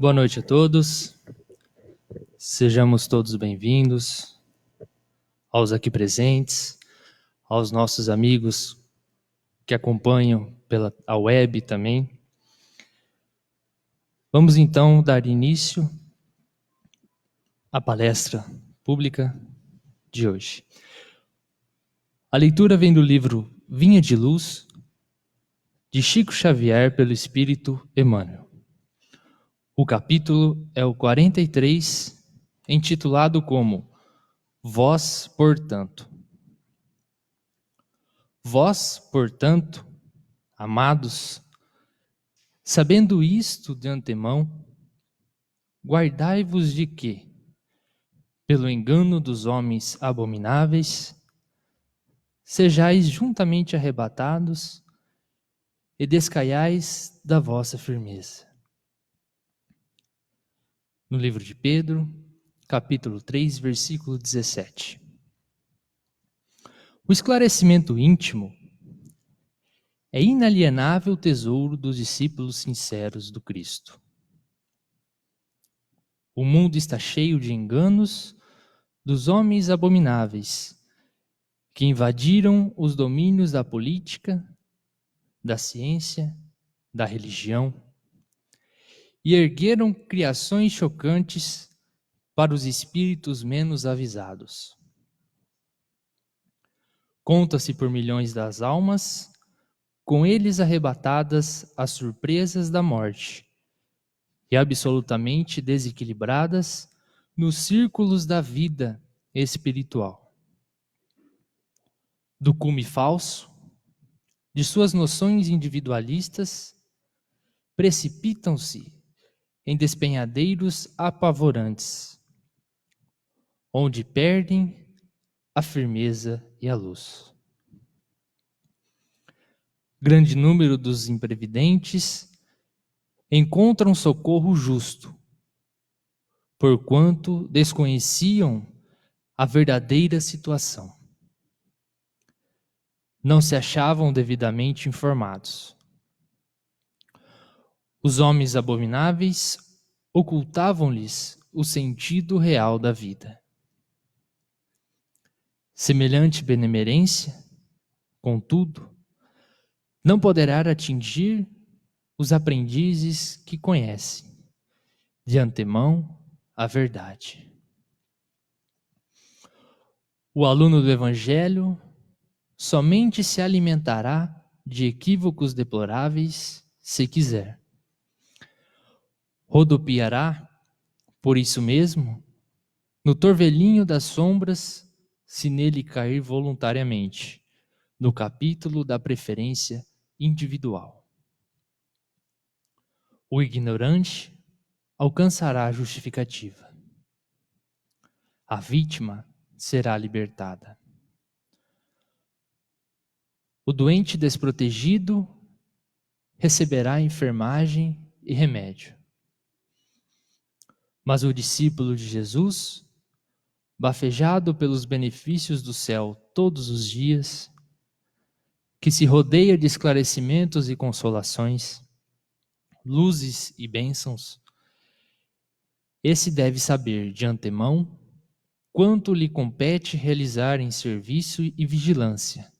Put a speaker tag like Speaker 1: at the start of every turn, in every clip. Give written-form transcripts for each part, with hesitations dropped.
Speaker 1: Boa noite a todos, sejamos todos bem-vindos, aos aqui presentes, aos nossos amigos que acompanham pela web também. Vamos então dar início à palestra pública de hoje. A leitura vem do livro Vinha de Luz, de Chico Xavier, pelo Espírito Emmanuel. O capítulo é o 43, intitulado como Vós, portanto. Vós, portanto, amados, sabendo isto de antemão, guardai-vos de que, pelo engano dos homens abomináveis, sejais juntamente arrebatados e descaiais da vossa firmeza. No livro de Pedro, capítulo 3, versículo 17. O esclarecimento íntimo é inalienável tesouro dos discípulos sinceros do Cristo. O mundo está cheio de enganos dos homens abomináveis que invadiram os domínios da política, da ciência, da religião e ergueram criações chocantes para os espíritos menos avisados. Conta-se por milhões das almas, com eles arrebatadas às surpresas da morte e absolutamente desequilibradas nos círculos da vida espiritual. Do cume falso, de suas noções individualistas, precipitam-se em despenhadeiros apavorantes, onde perdem a firmeza e a luz. Grande número dos imprevidentes encontram socorro justo, porquanto desconheciam a verdadeira situação. Não se achavam devidamente informados. Os homens abomináveis ocultavam-lhes o sentido real da vida. Semelhante benemerência, contudo, não poderá atingir os aprendizes que conhecem, de antemão, a verdade. O aluno do Evangelho somente se alimentará de equívocos deploráveis se quiser. Rodopiará, por isso mesmo, no torvelinho das sombras, se nele cair voluntariamente, no capítulo da preferência individual. O ignorante alcançará a justificativa. A vítima será libertada. O doente desprotegido receberá enfermagem e remédio. Mas o discípulo de Jesus, bafejado pelos benefícios do céu todos os dias, que se rodeia de esclarecimentos e consolações, luzes e bênçãos, esse deve saber de antemão quanto lhe compete realizar em serviço e vigilância.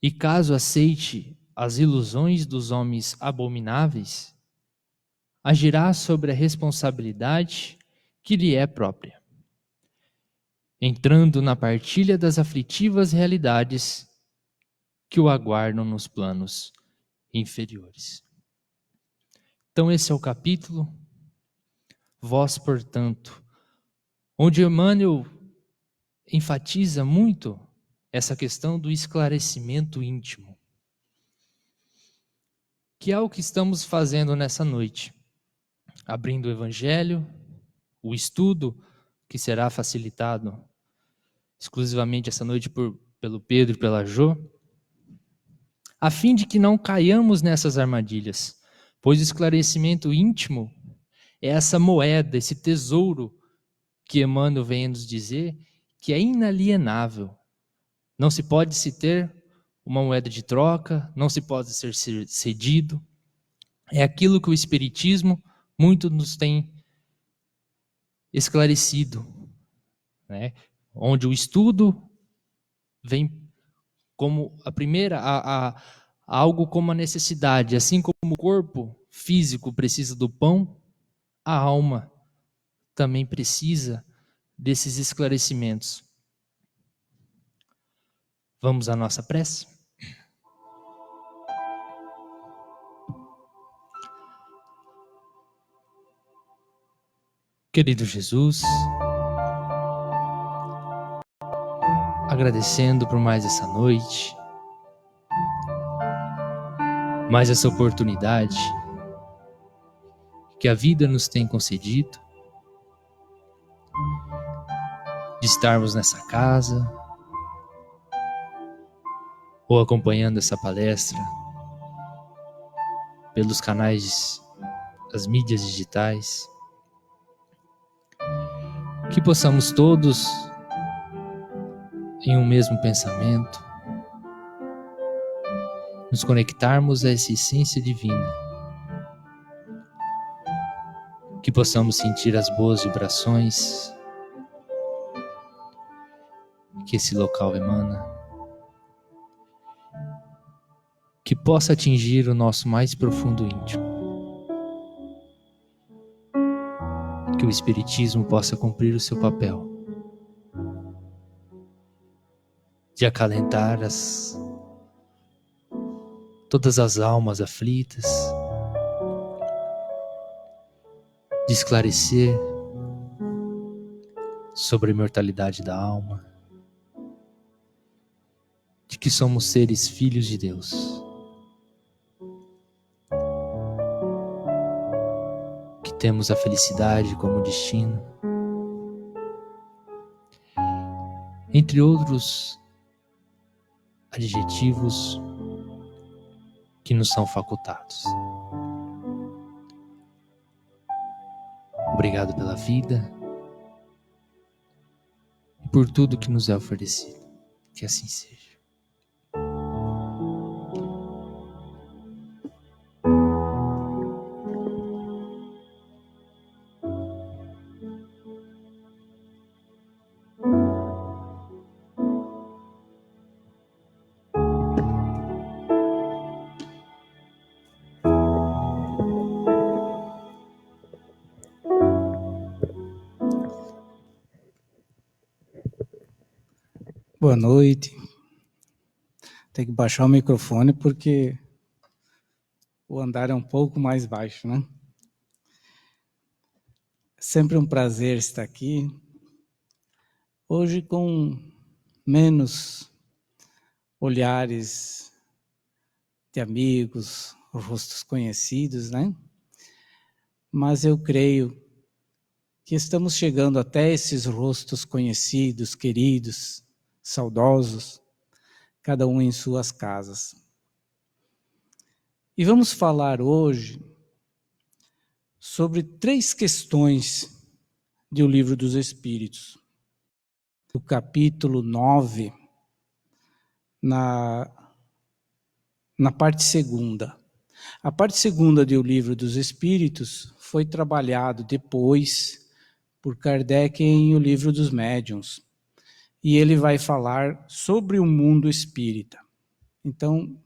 Speaker 1: E caso aceite as ilusões dos homens abomináveis, agirá sobre a responsabilidade que lhe é própria, entrando na partilha das aflitivas realidades que o aguardam nos planos inferiores. Então esse é o capítulo, Vós, portanto, onde Emmanuel enfatiza muito essa questão do esclarecimento íntimo, que é o que estamos fazendo nessa noite, abrindo o Evangelho, o estudo que será facilitado exclusivamente essa noite pelo Pedro e pela Jo, a fim de que não caiamos nessas armadilhas, pois o esclarecimento íntimo é essa moeda, esse tesouro que Emmanuel vem nos dizer que é inalienável. Não se pode se ter uma moeda de troca, não se pode ser cedido. É aquilo que o Espiritismo muito nos tem esclarecido, né? Onde o estudo vem como a primeira, algo como a necessidade, assim como o corpo físico precisa do pão, a alma também precisa desses esclarecimentos. Vamos à nossa prece? Querido Jesus, agradecendo por mais essa noite, mais essa oportunidade que a vida nos tem concedido de estarmos nessa casa ou acompanhando essa palestra pelos canais das mídias digitais. Que possamos todos, em um mesmo pensamento, nos conectarmos a essa essência divina. Que possamos sentir as boas vibrações que esse local emana. Que possa atingir o nosso mais profundo íntimo. Que o Espiritismo possa cumprir o seu papel de acalentar todas as almas aflitas, de esclarecer sobre a imortalidade da alma, de que somos seres filhos de Deus, que temos a felicidade como destino, entre outros adjetivos que nos são facultados. Obrigado pela vida e por tudo que nos é oferecido. Que assim seja.
Speaker 2: Boa noite. Tem que baixar o microfone porque o andar é um pouco mais baixo, né? Sempre um prazer estar aqui. Hoje com menos olhares de amigos, rostos conhecidos, né? Mas eu creio que estamos chegando até esses rostos conhecidos, queridos, saudosos, cada um em suas casas. E vamos falar hoje sobre 3 questões do Livro dos Espíritos. Do capítulo 9, na parte segunda. A parte segunda do Livro dos Espíritos foi trabalhado depois por Kardec em O Livro dos Médiuns. E ele vai falar sobre o mundo espírita. Então,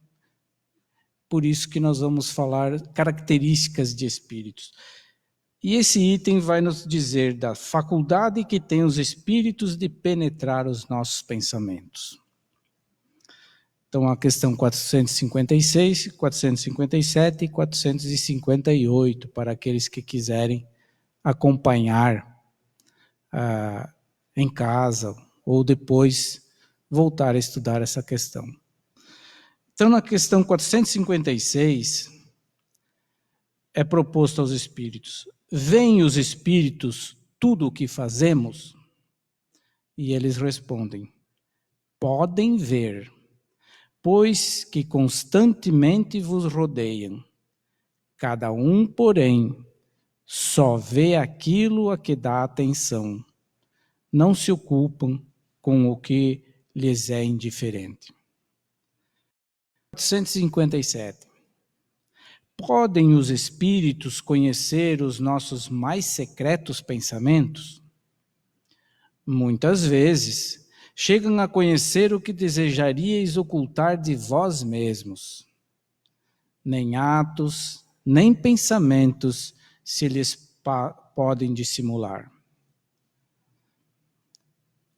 Speaker 2: por isso que nós vamos falar características de espíritos. E esse item vai nos dizer da faculdade que tem os espíritos de penetrar os nossos pensamentos. Então, a questão 456, 457 e 458, para aqueles que quiserem acompanhar em casa ou depois voltar a estudar essa questão. Então, na questão 456, é proposto aos espíritos: veem os espíritos tudo o que fazemos? E eles respondem: podem ver, pois que constantemente vos rodeiam. Cada um, porém, só vê aquilo a que dá atenção. Não se ocupam com o que lhes é indiferente. 457. Podem os espíritos conhecer os nossos mais secretos pensamentos? Muitas vezes chegam a conhecer o que desejaríeis ocultar de vós mesmos. Nem atos, nem pensamentos se lhes podem dissimular.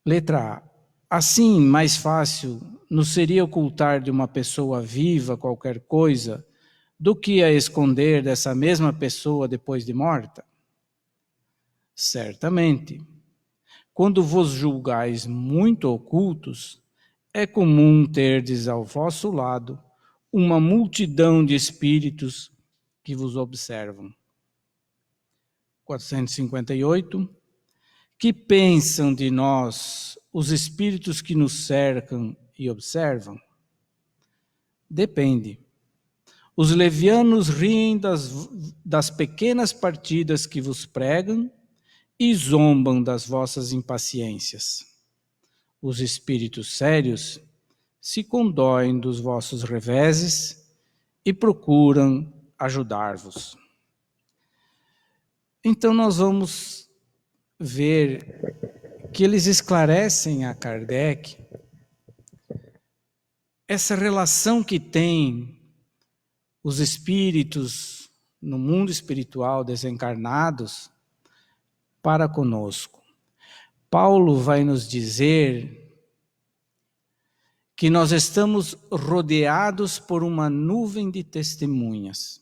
Speaker 2: Letra A. Assim, mais fácil nos seria ocultar de uma pessoa viva qualquer coisa do que a esconder dessa mesma pessoa depois de morta? Certamente. Quando vos julgais muito ocultos, é comum terdes ao vosso lado uma multidão de espíritos que vos observam. 458. Que pensam de nós os espíritos que nos cercam e observam? Depende. Os levianos riem das pequenas partidas que vos pregam e zombam das vossas impaciências. Os espíritos sérios se condoem dos vossos reveses e procuram ajudar-vos. Então nós vamos ver que eles esclarecem a Kardec essa relação que tem os espíritos no mundo espiritual desencarnados para conosco. Paulo vai nos dizer que nós estamos rodeados por uma nuvem de testemunhas.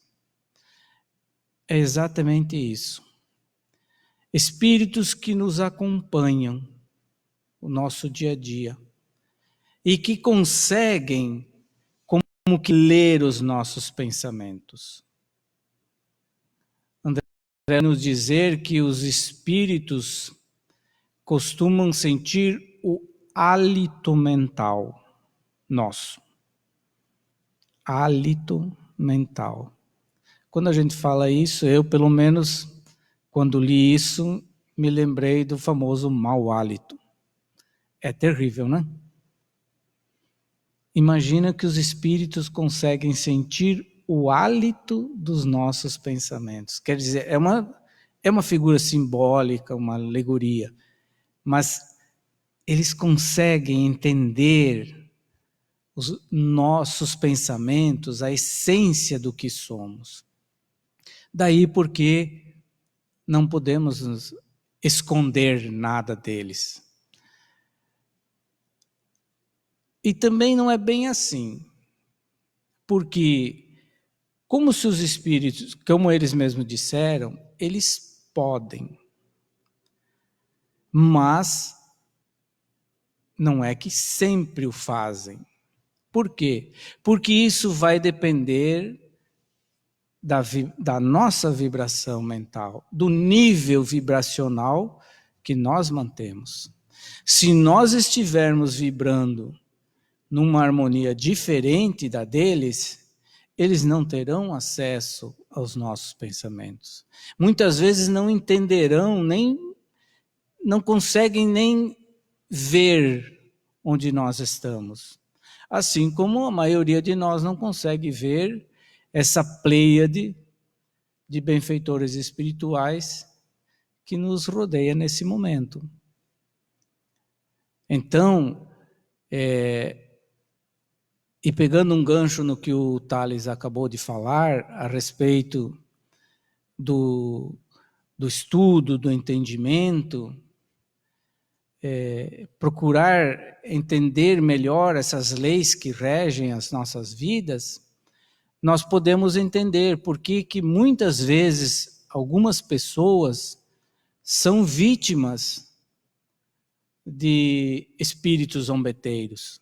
Speaker 2: É exatamente isso. Espíritos que nos acompanham o nosso dia a dia e que conseguem como que ler os nossos pensamentos. André vai nos dizer que os espíritos costumam sentir o hálito mental nosso. Hálito mental. Quando a gente fala isso, eu pelo menos, quando li isso, me lembrei do famoso mau hálito. É terrível, né? Imagina que os espíritos conseguem sentir o hálito dos nossos pensamentos. Quer dizer, é uma figura simbólica, uma alegoria, mas eles conseguem entender os nossos pensamentos, a essência do que somos. Daí porque não podemos esconder nada deles. E também não é bem assim, porque como se os espíritos, como eles mesmos disseram, eles podem, mas não é que sempre o fazem. Por quê? Porque isso vai depender da nossa vibração mental, do nível vibracional que nós mantemos. Se nós estivermos vibrando numa harmonia diferente da deles, eles não terão acesso aos nossos pensamentos. Muitas vezes não entenderão, não conseguem nem ver onde nós estamos. Assim como a maioria de nós não consegue ver essa pleiade de benfeitores espirituais que nos rodeia nesse momento. Então, e pegando um gancho no que o Tales acabou de falar a respeito do estudo, do entendimento, procurar entender melhor essas leis que regem as nossas vidas, nós podemos entender por que muitas vezes algumas pessoas são vítimas de espíritos zombeteiros.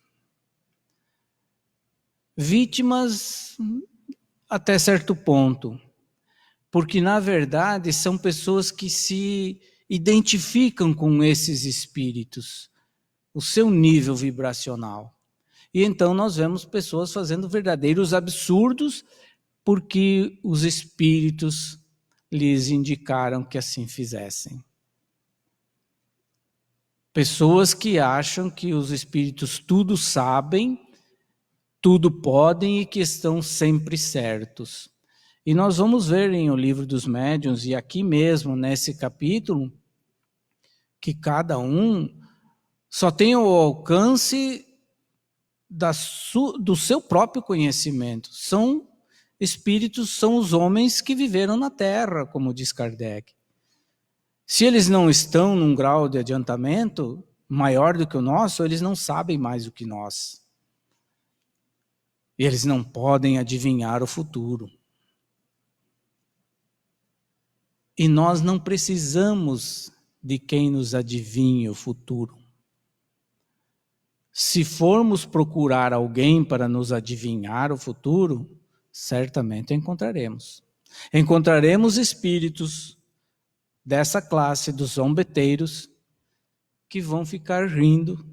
Speaker 2: Vítimas até certo ponto, porque na verdade são pessoas que se identificam com esses espíritos, o seu nível vibracional. E então nós vemos pessoas fazendo verdadeiros absurdos porque os espíritos lhes indicaram que assim fizessem. Pessoas que acham que os espíritos tudo sabem, tudo podem e que estão sempre certos. E nós vamos ver em O Livro dos Médiuns, e aqui mesmo nesse capítulo, que cada um só tem o alcance do seu próprio conhecimento. São espíritos, são os homens que viveram na Terra, como diz Kardec. Se eles não estão num grau de adiantamento maior do que o nosso, eles não sabem mais do que nós. E eles não podem adivinhar o futuro. E nós não precisamos de quem nos adivinhe o futuro. Se formos procurar alguém para nos adivinhar o futuro, certamente encontraremos. Encontraremos espíritos dessa classe dos zombeteiros que vão ficar rindo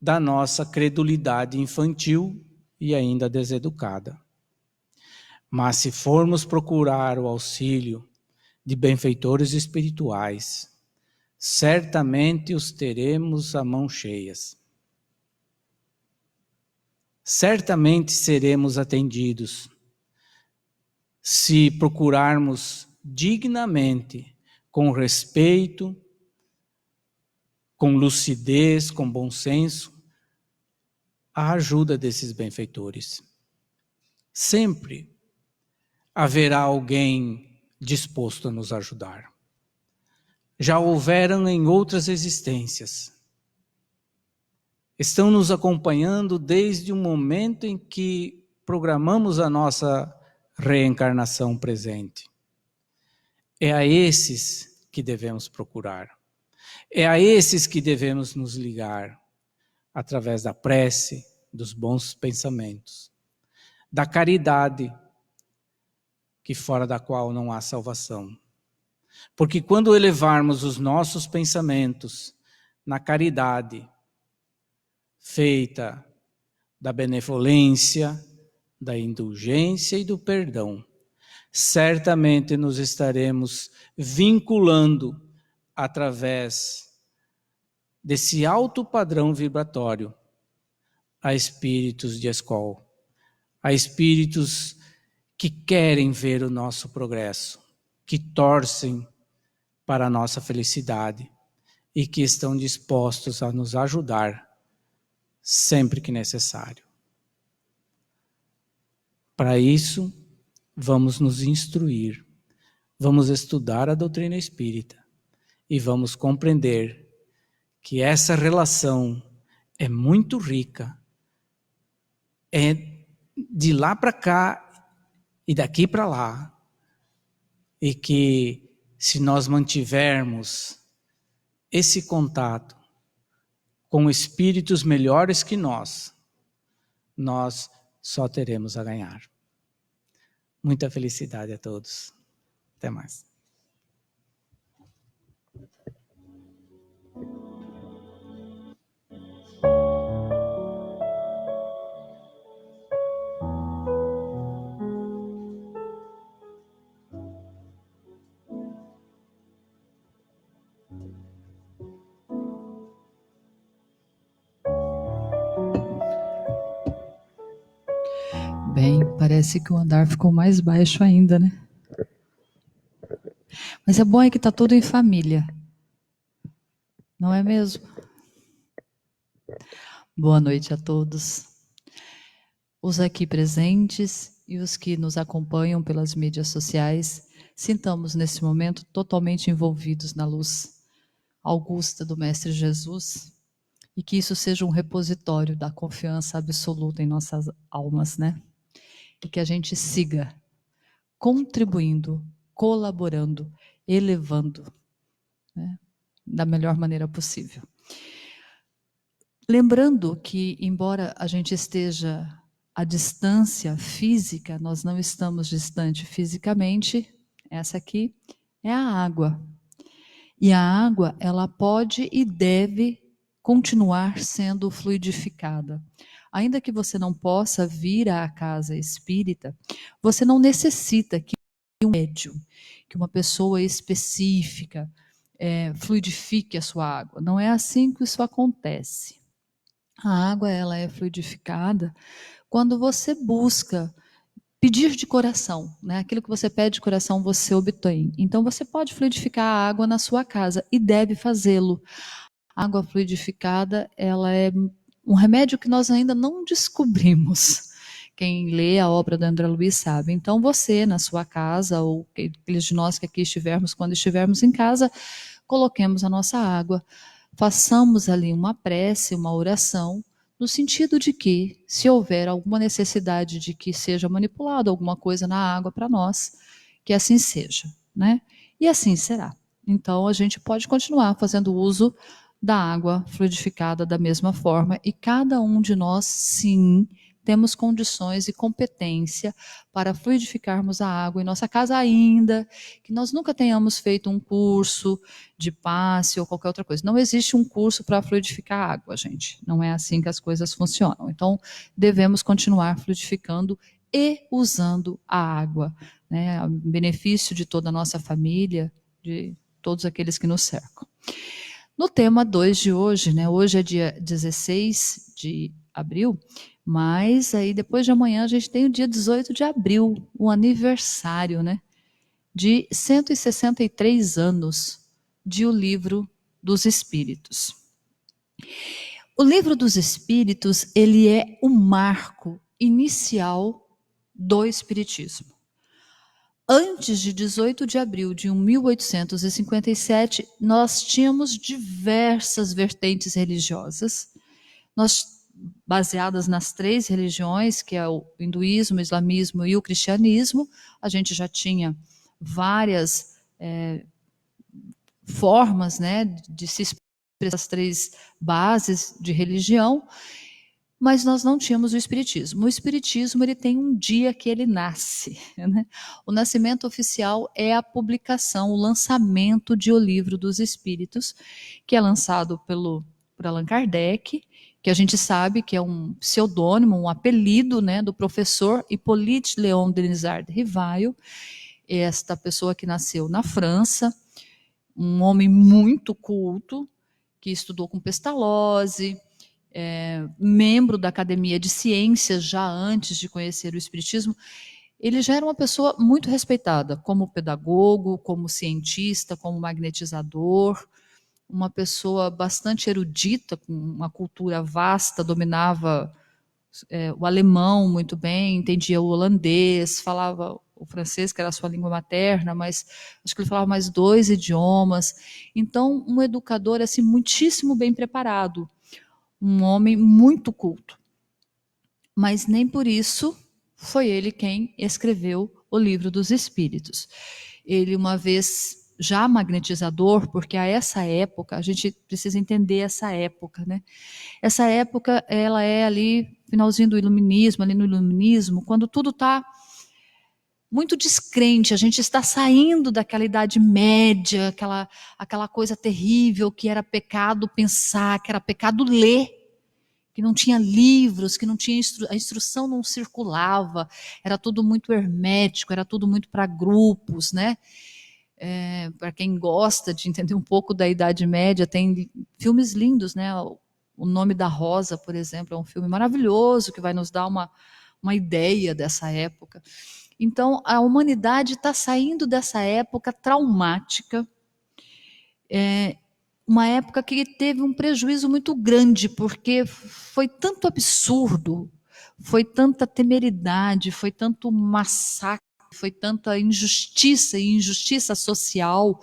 Speaker 2: da nossa credulidade infantil e ainda deseducada. Mas se formos procurar o auxílio de benfeitores espirituais, certamente os teremos a mão cheias. Certamente seremos atendidos se procurarmos dignamente, com respeito, com lucidez, com bom senso, a ajuda desses benfeitores. Sempre haverá alguém disposto a nos ajudar. Já houveram em outras existências. Estão nos acompanhando desde o momento em que programamos a nossa reencarnação presente. É a esses que devemos procurar. É a esses que devemos nos ligar, através da prece, dos bons pensamentos, da caridade, que fora da qual não há salvação. Porque quando elevarmos os nossos pensamentos na caridade, feita da benevolência, da indulgência e do perdão, certamente nos estaremos vinculando através desse alto padrão vibratório a espíritos de escola, a espíritos que querem ver o nosso progresso, que torcem para a nossa felicidade e que estão dispostos a nos ajudar sempre que necessário. Para isso, vamos nos instruir, vamos estudar a doutrina espírita e vamos compreender que essa relação é muito rica, é de lá para cá e daqui para lá, e que se nós mantivermos esse contato com espíritos melhores que nós só teremos a ganhar. Muita felicidade a todos. Até mais.
Speaker 3: Bem, parece que o andar ficou mais baixo ainda, né? Mas é bom é que está tudo em família. Não é mesmo? Boa noite a todos. Os aqui presentes e os que nos acompanham pelas mídias sociais, sintamos nesse momento totalmente envolvidos na luz augusta do Mestre Jesus e que isso seja um repositório da confiança absoluta em nossas almas, né? E que a gente siga contribuindo, colaborando, elevando, né, da melhor maneira possível. Lembrando que, embora a gente esteja à distância física, nós não estamos distante fisicamente, essa aqui é a água. E a água, ela pode e deve continuar sendo fluidificada. Ainda que você não possa vir à casa espírita, você não necessita que um médium, que uma pessoa específica fluidifique a sua água. Não é assim que isso acontece. A água ela é fluidificada quando você busca pedir de coração, né? Aquilo que você pede de coração, você obtém. Então, você pode fluidificar a água na sua casa e deve fazê-lo. A água fluidificada, ela é um remédio que nós ainda não descobrimos. Quem lê a obra do André Luiz sabe. Então, você, na sua casa, ou aqueles de nós que aqui estivermos, quando estivermos em casa, coloquemos a nossa água, façamos ali uma prece, uma oração, no sentido de que, se houver alguma necessidade de que seja manipulado alguma coisa na água para nós, que assim seja, né? E assim será. Então, a gente pode continuar fazendo uso da água fluidificada da mesma forma, e cada um de nós, sim, temos condições e competência para fluidificarmos a água em nossa casa, ainda que nós nunca tenhamos feito um curso de passe ou qualquer outra coisa. Não existe um curso para fluidificar a água, gente. Não é assim que as coisas funcionam. Então, devemos continuar fluidificando e usando a água, né, a benefício de toda a nossa família, de todos aqueles que nos cercam. No tema 2 de hoje, né, hoje é dia 16 de abril, mas aí depois de amanhã a gente tem o dia 18 de abril, o aniversário, né, de 163 anos de O Livro dos Espíritos. O Livro dos Espíritos, ele é o marco inicial do Espiritismo. Antes de 18 de abril de 1857, nós tínhamos diversas vertentes religiosas, baseadas nas 3 religiões, que é o hinduísmo, o islamismo e o cristianismo. A gente já tinha várias formas, né, de se expressar as 3 bases de religião, mas nós não tínhamos o espiritismo. O espiritismo, ele tem um dia que ele nasce, né? O nascimento oficial é a publicação, o lançamento de O Livro dos Espíritos, que é lançado por Allan Kardec, que a gente sabe que é um pseudônimo, um apelido, né, do professor Hippolyte Léon Denisard Rivail, esta pessoa que nasceu na França, um homem muito culto, que estudou com Pestalozzi, membro da Academia de Ciências já antes de conhecer o Espiritismo. Ele já era uma pessoa muito respeitada como pedagogo, como cientista, como magnetizador, uma pessoa bastante erudita, com uma cultura vasta, dominava o alemão muito bem, entendia o holandês, falava o francês, que era a sua língua materna, mas acho que ele falava mais 2 idiomas. Então, um educador assim muitíssimo bem preparado, um homem muito culto. Mas nem por isso foi ele quem escreveu o Livro dos Espíritos. Ele, uma vez já magnetizador, porque a essa época, a gente precisa entender essa época, né? Essa época, ela é ali, finalzinho do iluminismo, ali no iluminismo, quando tudo está muito descrente, a gente está saindo daquela Idade Média, aquela coisa terrível que era pecado pensar, que era pecado ler, que não tinha livros, que não tinha a instrução não circulava, era tudo muito hermético, era tudo muito para grupos, né? Para quem gosta de entender um pouco da Idade Média, tem filmes lindos, né? O Nome da Rosa, por exemplo, é um filme maravilhoso que vai nos dar uma ideia dessa época. Então, a humanidade está saindo dessa época traumática, uma época que teve um prejuízo muito grande, porque foi tanto absurdo, foi tanta temeridade, foi tanto massacre, foi tanta injustiça e injustiça social,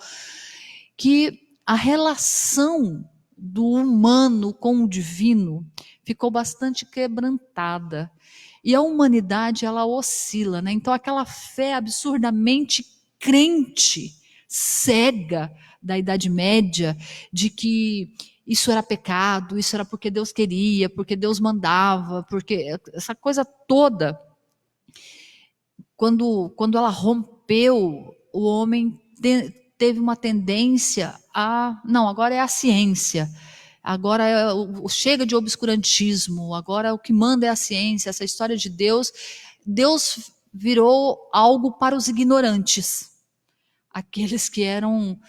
Speaker 3: que a relação do humano com o divino ficou bastante quebrantada. E a humanidade, ela oscila, né? Então, aquela fé absurdamente crente, cega da Idade Média, de que isso era pecado, isso era porque Deus queria, porque Deus mandava, porque essa coisa toda, quando ela rompeu, o homem teve uma tendência a, não, agora é a ciência, agora chega de obscurantismo, agora o que manda é a ciência, essa história de Deus virou algo para os ignorantes, aqueles que eram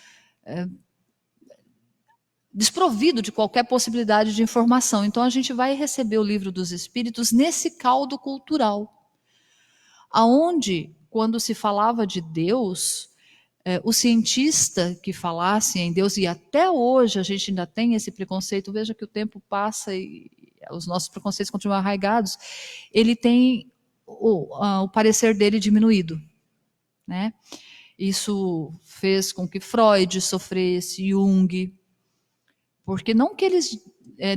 Speaker 3: desprovidos de qualquer possibilidade de informação. Então a gente vai receber o Livro dos Espíritos nesse caldo cultural. aonde, quando se falava de Deus, o cientista que falasse em Deus, e até hoje a gente ainda tem esse preconceito, veja que o tempo passa e os nossos preconceitos continuam arraigados, ele tem o parecer dele diminuído, né? Isso fez com que Freud sofresse, Jung, porque não que eles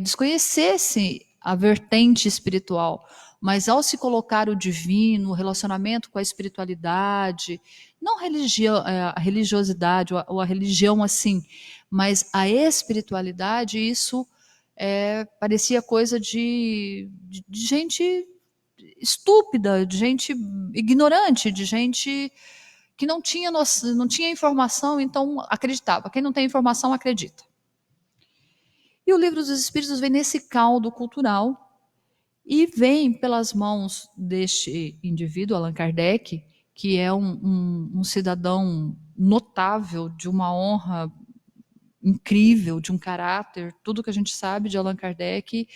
Speaker 3: desconhecessem a vertente espiritual, mas ao se colocar o divino, o relacionamento com a espiritualidade, não a religiosidade ou a religião assim, mas a espiritualidade, isso parecia coisa de gente estúpida, de gente ignorante, de gente que não tinha informação, então acreditava. Quem não tem informação, acredita. E o Livro dos Espíritos vem nesse caldo cultural e vem pelas mãos deste indivíduo, Allan Kardec, que é um cidadão notável, de uma honra incrível, de um caráter, tudo que a gente sabe de Allan Kardec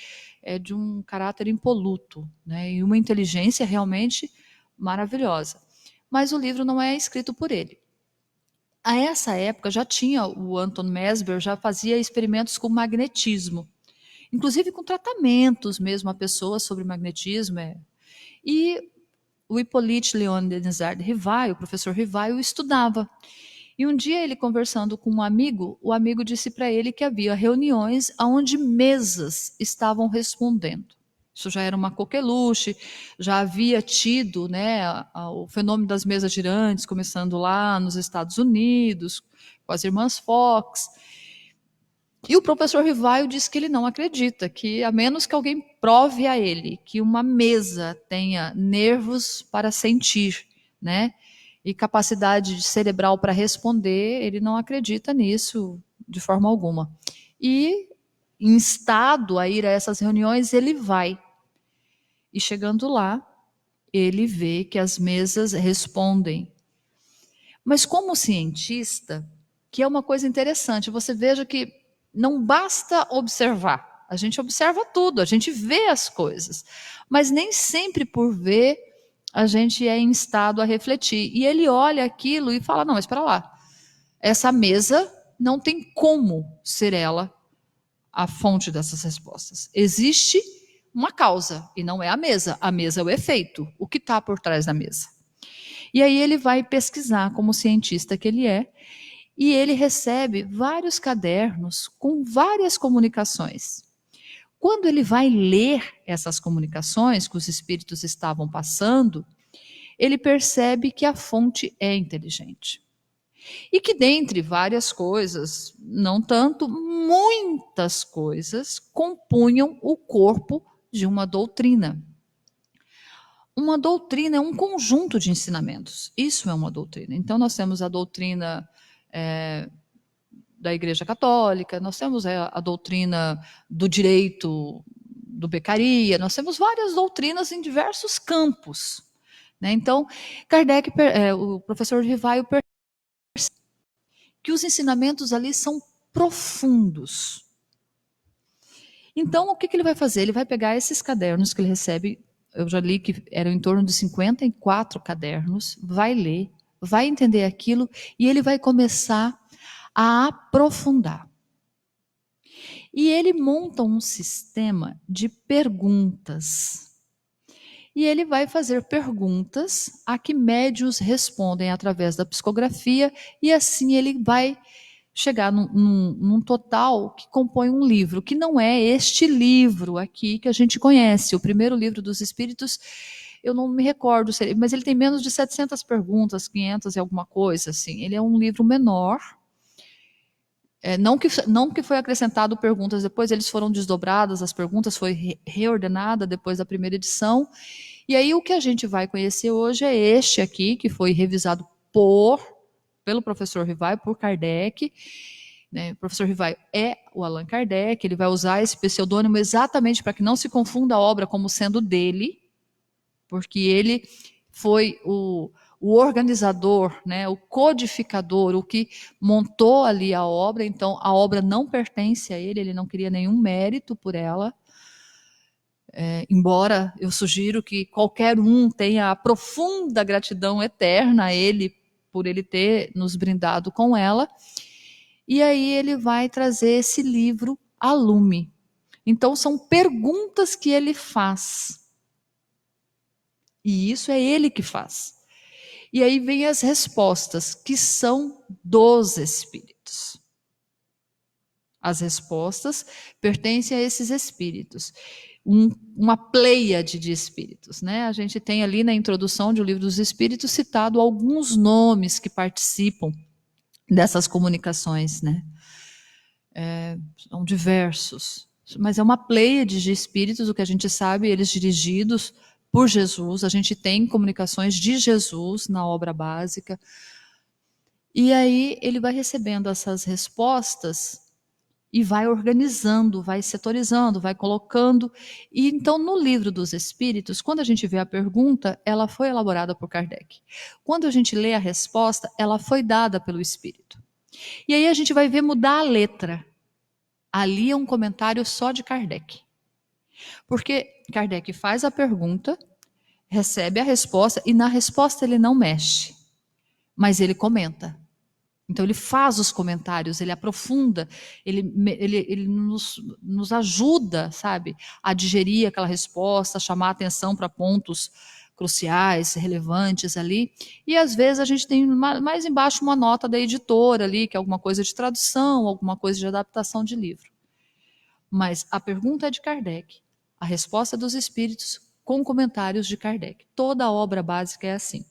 Speaker 3: é de um caráter impoluto, né? E uma inteligência realmente maravilhosa. Mas o livro não é escrito por ele. A essa época já tinha o Anton Mesmer, já fazia experimentos com magnetismo, inclusive com tratamentos mesmo a pessoas sobre magnetismo. E o Hippolyte Léon Denisard Rivail, o professor Rivail, estudava. E um dia ele conversando com um amigo, o amigo disse para ele que havia reuniões onde mesas estavam respondendo. Isso já era uma coqueluche, já havia tido, né, o fenômeno das mesas girantes, começando lá nos Estados Unidos, com as irmãs Fox. E o professor Rivaio disse que ele não acredita, que a menos que alguém prove a ele que uma mesa tenha nervos para sentir, né, e capacidade cerebral para responder, ele não acredita nisso de forma alguma. E, instado a ir a essas reuniões, ele vai. E chegando lá, ele vê que as mesas respondem. Mas como cientista, que é uma coisa interessante, você veja que não basta observar. A gente observa tudo, a gente vê as coisas. Mas nem sempre por ver a gente é instado a refletir. E ele olha aquilo e fala, não, mas espera lá. Essa mesa não tem como ser ela a fonte dessas respostas. Existe uma causa, e não é a mesa é o efeito, o que está por trás da mesa. E aí ele vai pesquisar, como cientista que ele é, e ele recebe vários cadernos com várias comunicações. Quando ele vai ler essas comunicações que os espíritos estavam passando, ele percebe que a fonte é inteligente. E que dentre várias coisas, não tanto, muitas coisas compunham o corpo de uma doutrina. Uma doutrina é um conjunto de ensinamentos. Isso é uma doutrina. Então, nós temos a doutrina da Igreja Católica, nós temos a doutrina do direito do Beccaria, nós temos várias doutrinas em diversos campos. Né? Então, Kardec, o professor Rivaio, percebe que os ensinamentos ali são profundos. Então, o que ele vai fazer? Ele vai pegar esses cadernos que ele recebe, eu já li que eram em torno de 54 cadernos, vai ler, vai entender aquilo e ele vai começar a aprofundar. E ele monta um sistema de perguntas. E ele vai fazer perguntas a que médiuns respondem através da psicografia, e assim ele vai chegar num total que compõe um livro, que não é este livro aqui que a gente conhece. O primeiro livro dos Espíritos, eu não me recordo, mas ele tem menos de 700 perguntas, 500 e alguma coisa, assim. Ele é um livro menor. Não que foi acrescentado perguntas depois, eles foram desdobradas, as perguntas foi reordenada depois da primeira edição. E aí o que a gente vai conhecer hoje é este aqui, que foi revisado pelo professor Rivaio, por Kardec. Né? O professor Rivaio é o Allan Kardec, ele vai usar esse pseudônimo exatamente para que não se confunda a obra como sendo dele, porque ele foi o organizador, né, o codificador, o que montou ali a obra, então a obra não pertence a ele, ele não queria nenhum mérito por ela. embora eu sugiro que qualquer um tenha a profunda gratidão eterna a ele, por ele ter nos brindado com ela. E aí ele vai trazer esse livro a lume. Então são perguntas que ele faz. E isso é ele que faz. E aí vem as respostas, que são dos espíritos. As respostas pertencem a esses espíritos. Uma pleiade de espíritos, né? A gente tem ali na introdução do Livro dos Espíritos citado alguns nomes que participam dessas comunicações, né? São diversos, mas é uma pleiade de espíritos, o que a gente sabe, eles dirigidos por Jesus. A gente tem comunicações de Jesus na obra básica, e aí ele vai recebendo essas respostas e vai organizando, vai setorizando, vai colocando. E então, no Livro dos Espíritos, quando a gente vê a pergunta, ela foi elaborada por Kardec. Quando a gente lê a resposta, ela foi dada pelo Espírito. E aí a gente vai ver mudar a letra. Ali é um comentário só de Kardec. Porque Kardec faz a pergunta, recebe a resposta, e na resposta ele não mexe, mas ele comenta. Então ele faz os comentários, ele aprofunda, ele nos ajuda, sabe, a digerir aquela resposta, a chamar a atenção para pontos cruciais, relevantes ali. E às vezes a gente tem mais embaixo uma nota da editora ali, que é alguma coisa de tradução, alguma coisa de adaptação de livro. Mas a pergunta é de Kardec, a resposta é dos espíritos com comentários de Kardec. Toda a obra básica é assim.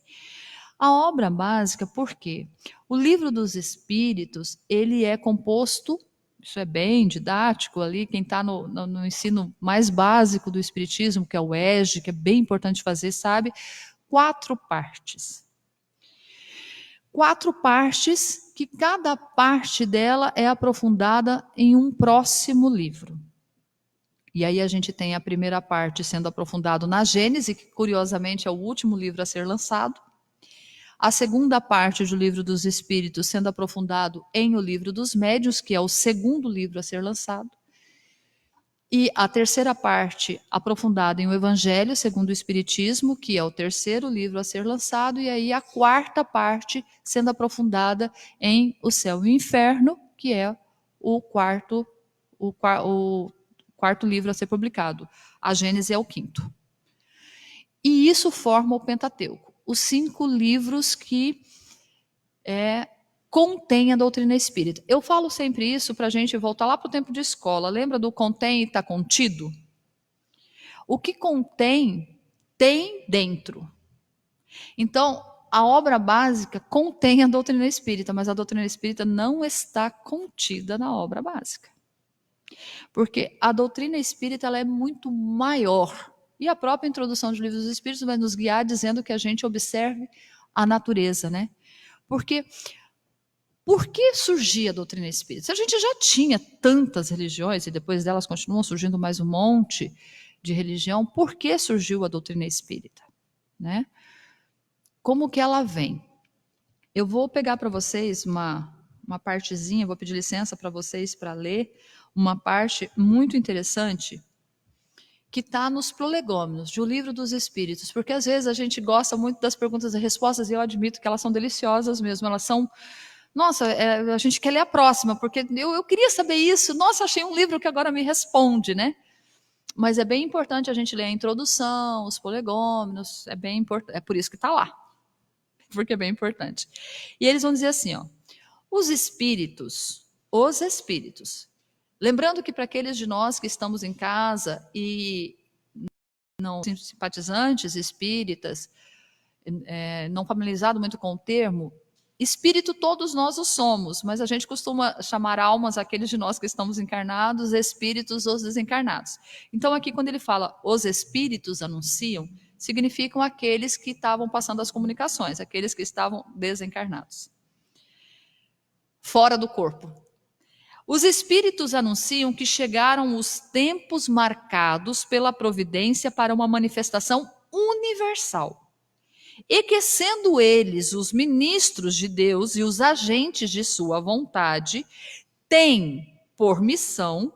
Speaker 3: A obra básica, por quê? O Livro dos Espíritos, ele é composto, isso é bem didático ali, quem está no ensino mais básico do Espiritismo, que é o EJE, que é bem importante fazer, sabe? 4 partes. 4 partes, que cada parte dela é aprofundada em um próximo livro. E aí a gente tem a primeira parte sendo aprofundado na Gênese, que curiosamente é o último livro a ser lançado. A segunda parte do Livro dos Espíritos sendo aprofundado em O Livro dos Médiuns, que é o segundo livro a ser lançado. E a terceira parte aprofundada em O Evangelho segundo o Espiritismo, que é o terceiro livro a ser lançado. E aí a quarta parte sendo aprofundada em O Céu e o Inferno, que é o quarto livro a ser publicado. A Gênese é o quinto. E isso forma o Pentateuco. Os 5 livros que contêm a doutrina espírita. Eu falo sempre isso para a gente voltar lá para o tempo de escola. Lembra do contém e está contido? O que contém, tem dentro. Então, a obra básica contém a doutrina espírita, mas a doutrina espírita não está contida na obra básica. Porque a doutrina espírita ela é muito maior. E a própria introdução dos Livros dos Espíritos vai nos guiar dizendo que a gente observe a natureza, né? Porque por que surgia a doutrina espírita? Se a gente já tinha tantas religiões, e depois delas continuam surgindo mais um monte de religião, por que surgiu a doutrina espírita? Né? Como que ela vem? Eu vou pegar para vocês uma partezinha, vou pedir licença para vocês para ler uma parte muito interessante que está nos prolegômenos de O Livro dos Espíritos, porque às vezes a gente gosta muito das perguntas e respostas, e eu admito que elas são deliciosas mesmo, elas são, nossa, a gente quer ler a próxima, porque eu queria saber isso, nossa, achei um livro que agora me responde, né? Mas é bem importante a gente ler a introdução, os prolegômenos, é bem importante, é por isso que está lá, porque é bem importante. E eles vão dizer assim, ó, os espíritos, lembrando que para aqueles de nós que estamos em casa e não simpatizantes espíritas, não familiarizado muito com o termo, espírito todos nós o somos, mas a gente costuma chamar almas aqueles de nós que estamos encarnados, espíritos os desencarnados. Então aqui quando ele fala os espíritos anunciam, significam aqueles que estavam passando as comunicações, aqueles que estavam desencarnados, fora do corpo. Os espíritos anunciam que chegaram os tempos marcados pela providência para uma manifestação universal, e que, sendo eles os ministros de Deus e os agentes de sua vontade, têm por missão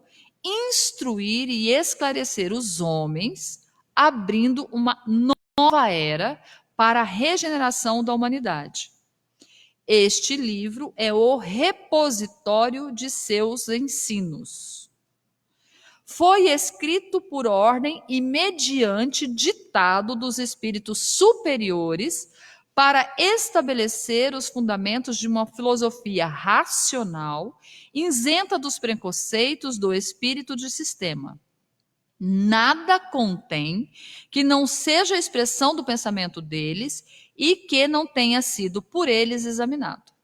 Speaker 3: instruir e esclarecer os homens, abrindo uma nova era para a regeneração da humanidade. Este livro é o repositório de seus ensinos. Foi escrito por ordem e mediante ditado dos espíritos superiores para estabelecer os fundamentos de uma filosofia racional, isenta dos preconceitos do espírito de sistema. Nada contém que não seja a expressão do pensamento deles e que não tenha sido por eles examinado.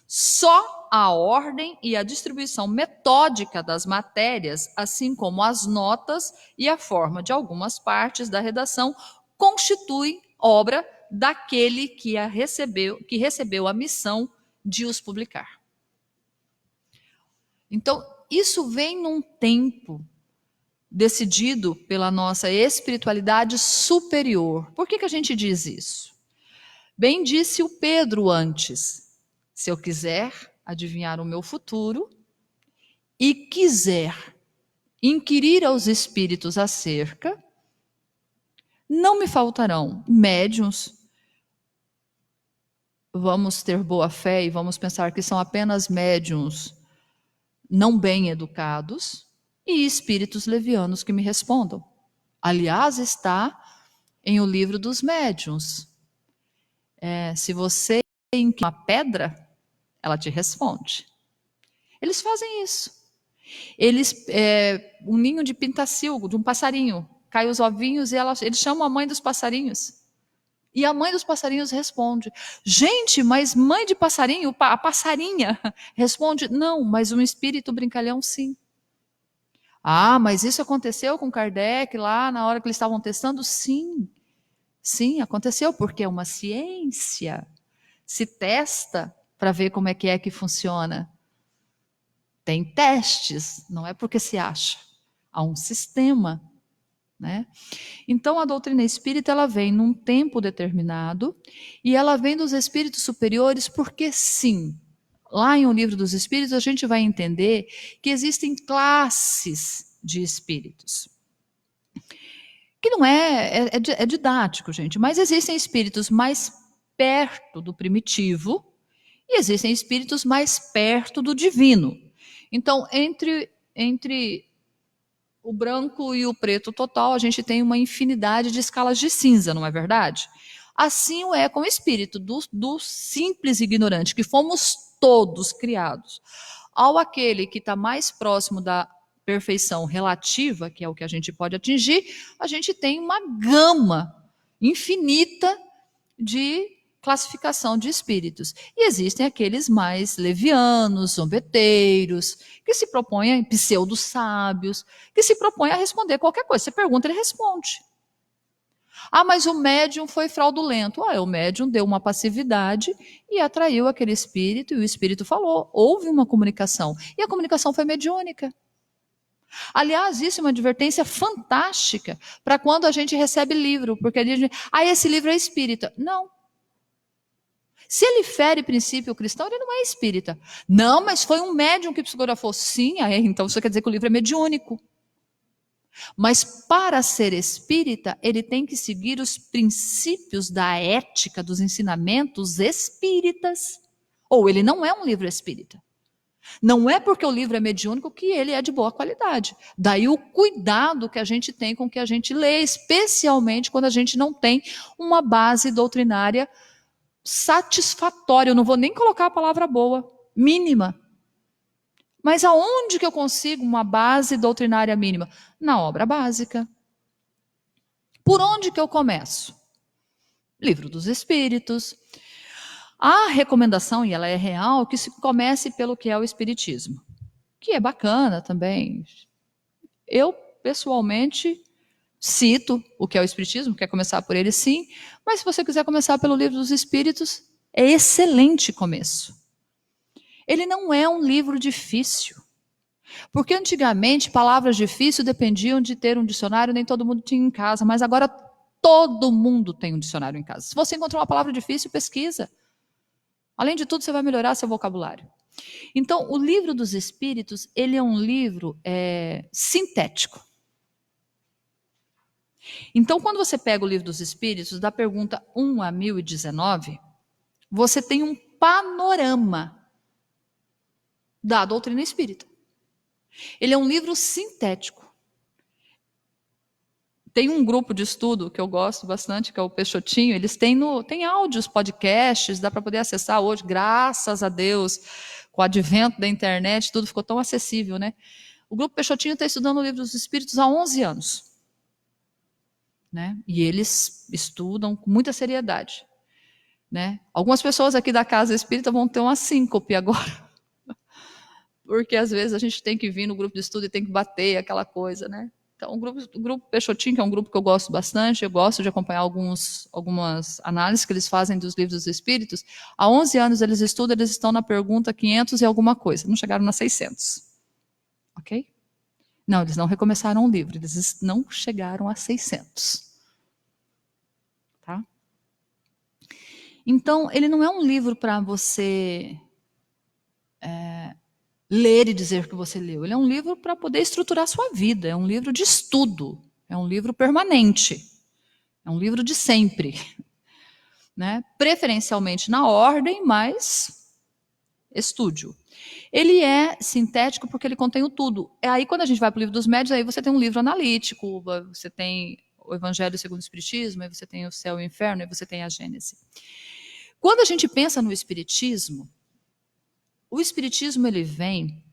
Speaker 3: Só a ordem e a distribuição metódica das matérias, assim como as notas e a forma de algumas partes da redação, constituem obra daquele que recebeu a missão de os publicar. Então, isso vem num tempo decidido pela nossa espiritualidade superior. Por que a gente diz isso? Bem disse o Pedro antes: se eu quiser adivinhar o meu futuro e quiser inquirir aos espíritos acerca, não me faltarão médiuns. Vamos ter boa fé e vamos pensar que são apenas médiuns não bem educados e espíritos levianos que me respondam. Aliás, está em O Livro dos Médiuns. Se você tem uma pedra, ela te responde. Eles fazem isso. Um ninho de pintacilgo, de um passarinho, cai os ovinhos e eles chamam a mãe dos passarinhos. E a mãe dos passarinhos responde: gente, mas mãe de passarinho, a passarinha responde: não, mas um espírito brincalhão sim. Ah, mas isso aconteceu com Kardec lá na hora que eles estavam testando? Sim, sim, aconteceu, porque é uma ciência. Se testa para ver como é que funciona. Tem testes, não é porque se acha. Há um sistema, né? Então, a doutrina espírita, ela vem num tempo determinado e ela vem dos espíritos superiores porque, sim, lá em O Livro dos Espíritos, a gente vai entender que existem classes de espíritos. Que não é didático, gente, mas existem espíritos mais perto do primitivo e existem espíritos mais perto do divino. Então, entre o branco e o preto total, a gente tem uma infinidade de escalas de cinza, não é verdade? Assim o é com o espírito do simples ignorante, que fomos todos criados, ao aquele que está mais próximo da perfeição relativa, que é o que a gente pode atingir, a gente tem uma gama infinita de classificação de espíritos. E existem aqueles mais levianos, zombeteiros, que se propõem, pseudo-sábios, que se propõem a responder qualquer coisa. Você pergunta, ele responde. Ah, mas o médium foi fraudulento. O médium deu uma passividade e atraiu aquele espírito, e o espírito falou. Houve uma comunicação. E a comunicação foi mediúnica. Aliás, isso é uma advertência fantástica para quando a gente recebe livro, porque a gente diz, esse livro é espírita. Não. Se ele fere princípio cristão, ele não é espírita. Não, mas foi um médium que psicografou. Sim, então isso quer dizer que o livro é mediúnico. Mas para ser espírita, ele tem que seguir os princípios da ética, dos ensinamentos espíritas. Ou ele não é um livro espírita. Não é porque o livro é mediúnico que ele é de boa qualidade. Daí o cuidado que a gente tem com o que a gente lê, especialmente quando a gente não tem uma base doutrinária satisfatória. Eu não vou nem colocar a palavra boa, mínima. Mas aonde que eu consigo uma base doutrinária mínima? Na obra básica. Por onde que eu começo? Livro dos Espíritos. A recomendação, e ela é real, que se comece pelo que é o Espiritismo. Que é bacana também. Eu, pessoalmente, cito o que é o Espiritismo, quer começar por ele sim, mas se você quiser começar pelo Livro dos Espíritos, é excelente começo. Ele não é um livro difícil, porque antigamente palavras difíceis dependiam de ter um dicionário, nem todo mundo tinha em casa, mas agora todo mundo tem um dicionário em casa. Se você encontrar uma palavra difícil, pesquisa. Além de tudo, você vai melhorar seu vocabulário. Então, o Livro dos Espíritos, ele é um livro sintético. Então, quando você pega o Livro dos Espíritos, da pergunta 1 a 1019, você tem um panorama da doutrina espírita. Ele é um livro sintético. Tem um grupo de estudo que eu gosto bastante, que é o Peixotinho. Eles têm áudios, podcasts, dá para poder acessar hoje, graças a Deus, com o advento da internet, tudo ficou tão acessível, né? O grupo Peixotinho está estudando o Livro dos Espíritos há 11 anos. Né? E eles estudam com muita seriedade. Né? Algumas pessoas aqui da Casa Espírita vão ter uma síncope agora. Porque às vezes a gente tem que vir no grupo de estudo e tem que bater aquela coisa, né? Então, o grupo Peixotinho, que é um grupo que eu gosto bastante, eu gosto de acompanhar algumas análises que eles fazem dos livros dos espíritos. Há 11 anos eles estudam, eles estão na pergunta 500 e alguma coisa, não chegaram na 600. Ok? Não, eles não recomeçaram o livro, eles não chegaram a 600. Tá? Então, ele não é um livro para você ler e dizer que você leu. Ele é um livro para poder estruturar a sua vida. É um livro de estudo. É um livro permanente. É um livro de sempre. Né? Preferencialmente na ordem, mas estúdio. Ele é sintético porque ele contém o tudo. Aí, quando a gente vai para o Livro dos Médiuns, aí você tem um livro analítico, você tem o Evangelho segundo o Espiritismo, aí você tem o Céu e o Inferno, aí você tem a Gênese. Quando a gente pensa no Espiritismo, o Espiritismo ele vem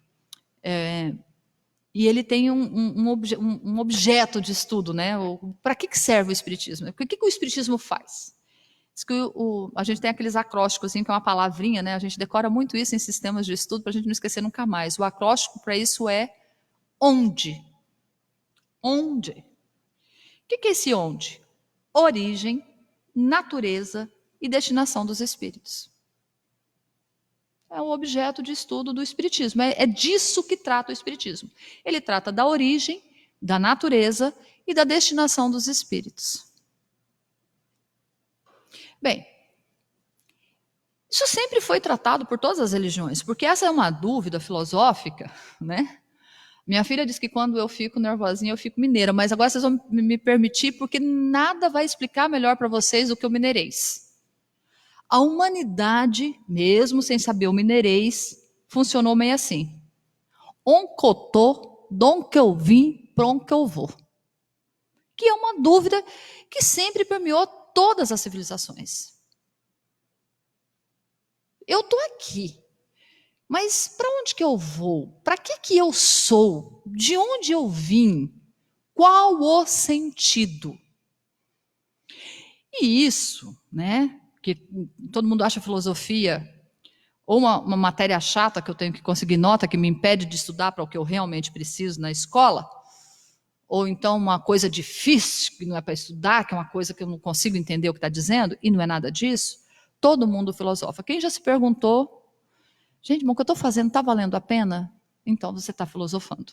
Speaker 3: e ele tem um objeto de estudo, né? Para que serve o Espiritismo? O que o Espiritismo faz? Diz que a gente tem aqueles acrósticos, assim, que é uma palavrinha, né? A gente decora muito isso em sistemas de estudo para a gente não esquecer nunca mais. O acróstico para isso é onde. Onde? O que é esse onde? Origem, natureza e destinação dos espíritos. É o objeto de estudo do Espiritismo. É disso que trata o Espiritismo. Ele trata da origem, da natureza e da destinação dos espíritos. Bem, isso sempre foi tratado por todas as religiões, porque essa é uma dúvida filosófica, né? Minha filha diz que quando eu fico nervosinha, eu fico mineira, mas agora vocês vão me permitir, porque nada vai explicar melhor para vocês do que o mineirês. A humanidade, mesmo sem saber o mineirês, funcionou meio assim. Oncotô, dom que eu vim, pronto que eu vou. Que é uma dúvida que sempre permeou todas as civilizações. Eu estou aqui, mas para onde que eu vou? Para que eu sou? De onde eu vim? Qual o sentido? E isso, né, que todo mundo acha filosofia ou uma matéria chata que eu tenho que conseguir nota, que me impede de estudar para o que eu realmente preciso na escola, ou então uma coisa difícil, que não é para estudar, que é uma coisa que eu não consigo entender o que está dizendo, e não é nada disso, todo mundo filosofa. Quem já se perguntou, gente, mas o que eu estou fazendo está valendo a pena? Então você está filosofando.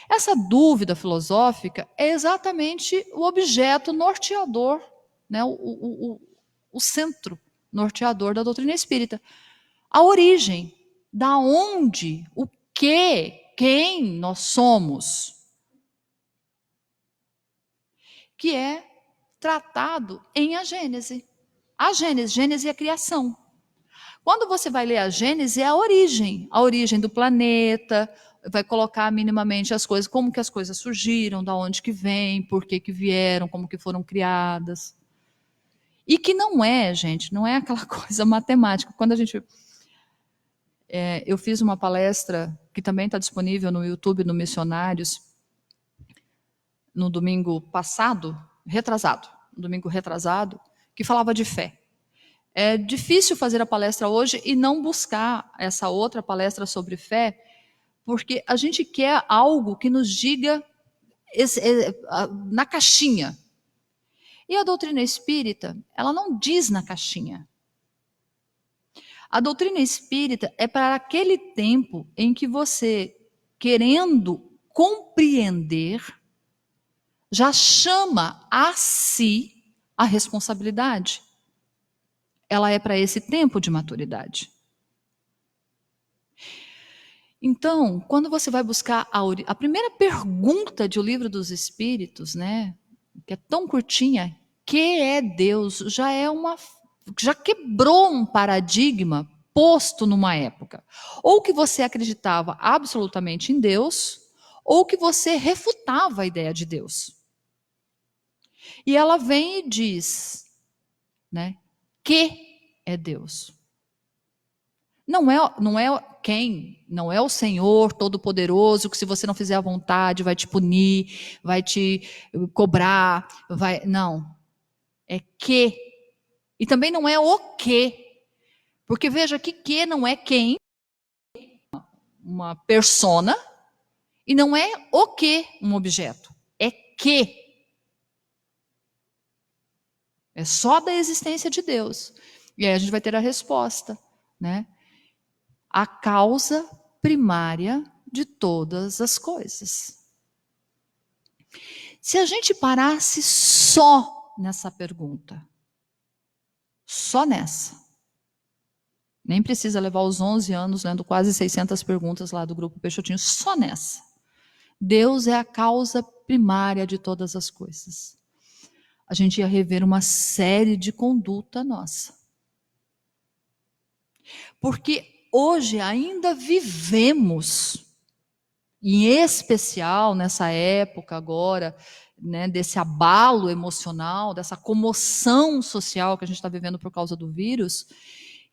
Speaker 3: Essa dúvida filosófica é exatamente o objeto norteador, né, o centro norteador da doutrina espírita. A origem, da onde, o que, quem nós somos, que é tratado em a Gênese. A Gênese é a criação. Quando você vai ler a Gênese, é a origem do planeta, vai colocar minimamente as coisas, como que as coisas surgiram, da onde que vêm, por que vieram, como que foram criadas. E que não é, gente, não é aquela coisa matemática. Quando a gente... eu fiz uma palestra, que também está disponível no YouTube, no Missionários, no domingo retrasado, que falava de fé. É difícil fazer a palestra hoje e não buscar essa outra palestra sobre fé, porque a gente quer algo que nos diga na caixinha. E a doutrina espírita, ela não diz na caixinha. A doutrina espírita é para aquele tempo em que você, querendo compreender, já chama a si a responsabilidade. Ela é para esse tempo de maturidade. Então, quando você vai buscar a primeira pergunta de O Livro dos Espíritos, né, que é tão curtinha, que é Deus, já quebrou um paradigma posto numa época. Ou que você acreditava absolutamente em Deus, ou que você refutava a ideia de Deus. E ela vem e diz, né, que é Deus. Não é quem? Não é o Senhor Todo-Poderoso que se você não fizer a vontade vai te punir, vai te cobrar, não. É que. E também não é o que. Porque veja que não é quem, uma persona, e não é o que, um objeto. É que. É só da existência de Deus. E aí a gente vai ter a resposta, né? A causa primária de todas as coisas. Se a gente parasse só nessa pergunta, só nessa, nem precisa levar os 11 anos lendo quase 600 perguntas lá do Grupo Peixotinho, só nessa. Deus é a causa primária de todas as coisas. A gente ia rever uma série de conduta nossa. Porque hoje ainda vivemos, em especial nessa época agora, né, desse abalo emocional, dessa comoção social que a gente está vivendo por causa do vírus,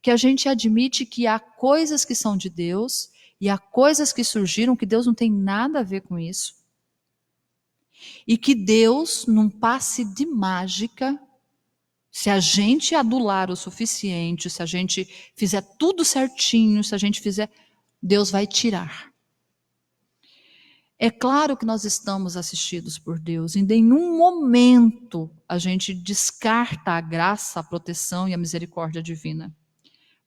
Speaker 3: que a gente admite que há coisas que são de Deus e há coisas que surgiram que Deus não tem nada a ver com isso. E que Deus, num passe de mágica, se a gente adular o suficiente, se a gente fizer tudo certinho, se a gente fizer, Deus vai tirar. É claro que nós estamos assistidos por Deus. Em nenhum momento a gente descarta a graça, a proteção e a misericórdia divina.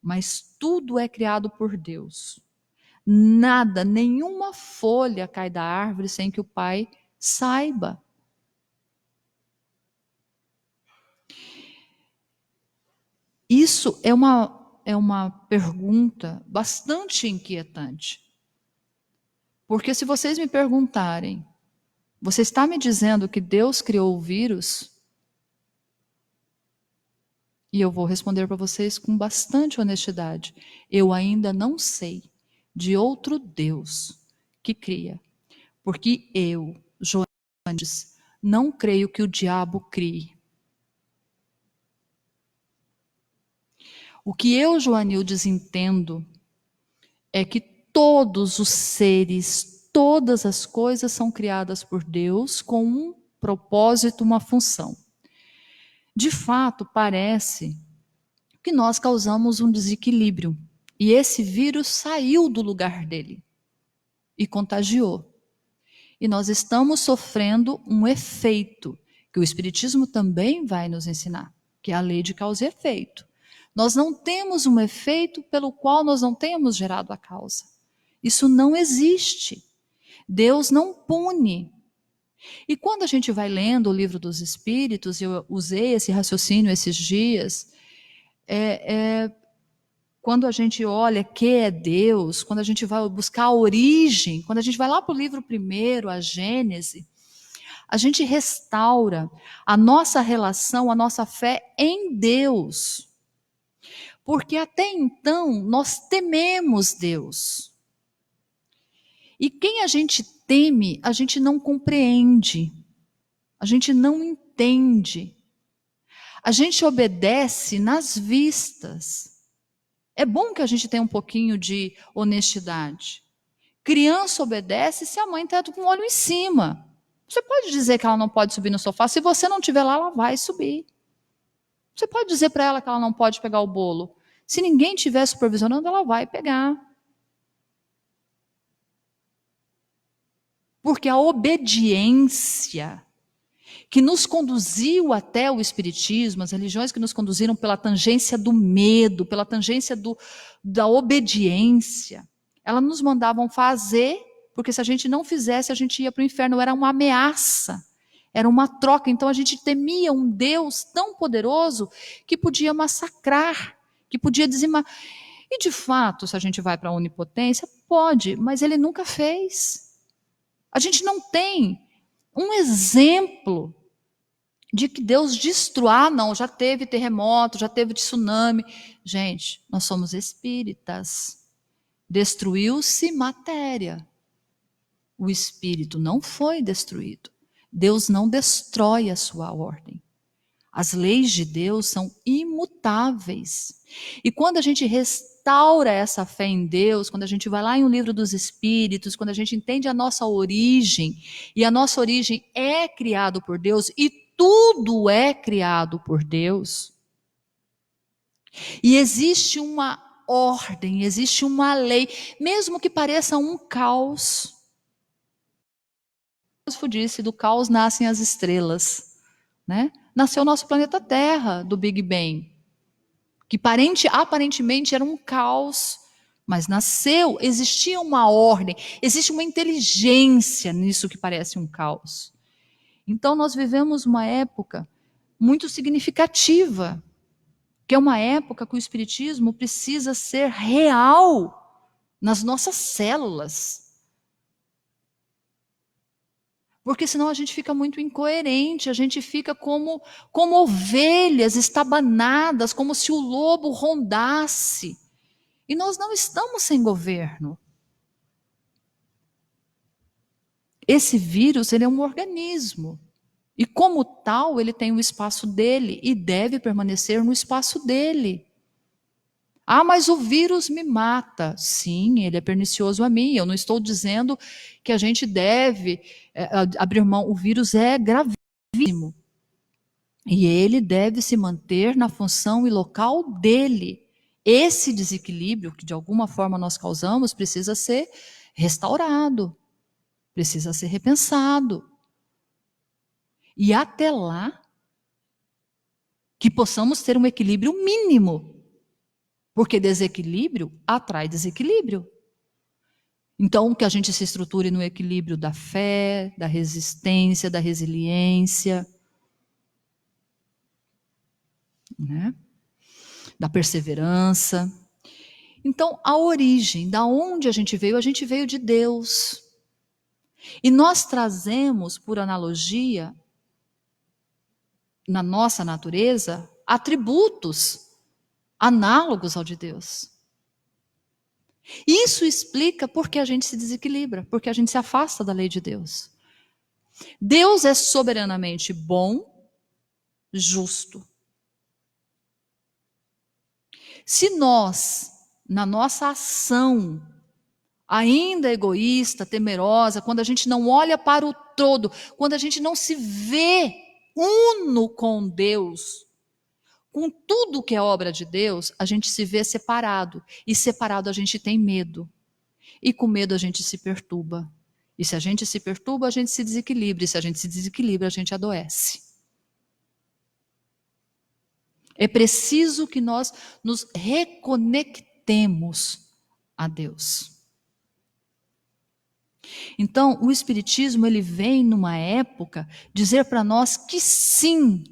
Speaker 3: Mas tudo é criado por Deus. Nada, nenhuma folha cai da árvore sem que o Pai saiba. Isso é uma pergunta bastante inquietante. Porque se vocês me perguntarem, você está me dizendo que Deus criou o vírus? E eu vou responder para vocês com bastante honestidade. Eu ainda não sei de outro Deus que cria. Porque eu, Joanes, não creio que o diabo crie. O que eu, Joanildes, entendo é que todos os seres, todas as coisas são criadas por Deus com um propósito, uma função. De fato, parece que nós causamos um desequilíbrio. E esse vírus saiu do lugar dele e contagiou. E nós estamos sofrendo um efeito, que o Espiritismo também vai nos ensinar, que é a lei de causa e efeito. Nós não temos um efeito pelo qual nós não tenhamos gerado a causa. Isso não existe. Deus não pune. E quando a gente vai lendo o Livro dos Espíritos, eu usei esse raciocínio esses dias, quando a gente olha que é Deus, quando a gente vai buscar a origem, quando a gente vai lá para o livro primeiro, a Gênese, a gente restaura a nossa relação, a nossa fé em Deus. Porque até então nós tememos Deus. E quem a gente teme, a gente não compreende, a gente não entende. A gente obedece nas vistas. É bom que a gente tenha um pouquinho de honestidade. Criança obedece se a mãe está com o olho em cima. Você pode dizer que ela não pode subir no sofá, se você não estiver lá, ela vai subir. Você pode dizer para ela que ela não pode pegar o bolo. Se ninguém estiver supervisionando, ela vai pegar. Porque a obediência que nos conduziu até o Espiritismo, as religiões que nos conduziram pela tangência do medo, pela tangência da obediência, elas nos mandavam fazer, porque se a gente não fizesse, a gente ia para o inferno, era uma ameaça, era uma troca. Então a gente temia um Deus tão poderoso que podia massacrar, que podia dizimar. E de fato, se a gente vai para a onipotência, Pode, mas ele nunca fez. A gente não tem um exemplo de que Deus destruiu. Não, já teve terremoto, já teve tsunami. Gente, nós somos espíritas. Destruiu-se matéria. O espírito não foi destruído. Deus não destrói a sua ordem. As leis de Deus são imutáveis. E quando a gente restaura essa fé em Deus, quando a gente vai lá em um livro dos Espíritos, quando a gente entende a nossa origem, e a nossa origem é criado por Deus, e tudo é criado por Deus, e existe uma ordem, existe uma lei, mesmo que pareça um caos. Deus disse, do caos nascem as estrelas, né? Nasceu o nosso planeta Terra, do Big Bang, que aparentemente era um caos, mas nasceu, existia uma ordem, existe uma inteligência nisso que parece um caos. Então nós vivemos uma época muito significativa, que é uma época que o Espiritismo precisa ser real nas nossas células. Porque senão a gente fica muito incoerente, a gente fica como ovelhas estabanadas, como se o lobo rondasse. E nós não estamos sem governo. Esse vírus, ele é um organismo. E como tal, ele tem o espaço dele e deve permanecer no espaço dele. Ah, mas o vírus me mata. Sim, ele é pernicioso a mim. Eu não estou dizendo que a gente deve abrir mão. O vírus é gravíssimo. E ele deve se manter na função e local dele. Esse desequilíbrio que de alguma forma nós causamos precisa ser restaurado. Precisa ser repensado. E até lá, que possamos ter um equilíbrio mínimo. Porque desequilíbrio atrai desequilíbrio. Então, que a gente se estruture no equilíbrio da fé, da resistência, da resiliência, né? Da perseverança. Então, a origem, da onde a gente veio de Deus. E nós trazemos, por analogia, na nossa natureza, atributos análogos ao de Deus. Isso explica por que a gente se desequilibra, porque a gente se afasta da lei de Deus. Deus é soberanamente bom, justo. Se nós, na nossa ação, ainda egoísta, temerosa, quando a gente não olha para o todo, quando a gente não se vê uno com Deus, com tudo que é obra de Deus, a gente se vê separado. E separado a gente tem medo. E com medo a gente se perturba. E se a gente se perturba, a gente se desequilibra. E se a gente se desequilibra, a gente adoece. É preciso que nós nos reconectemos a Deus. Então, o Espiritismo, ele vem numa época dizer para nós que sim,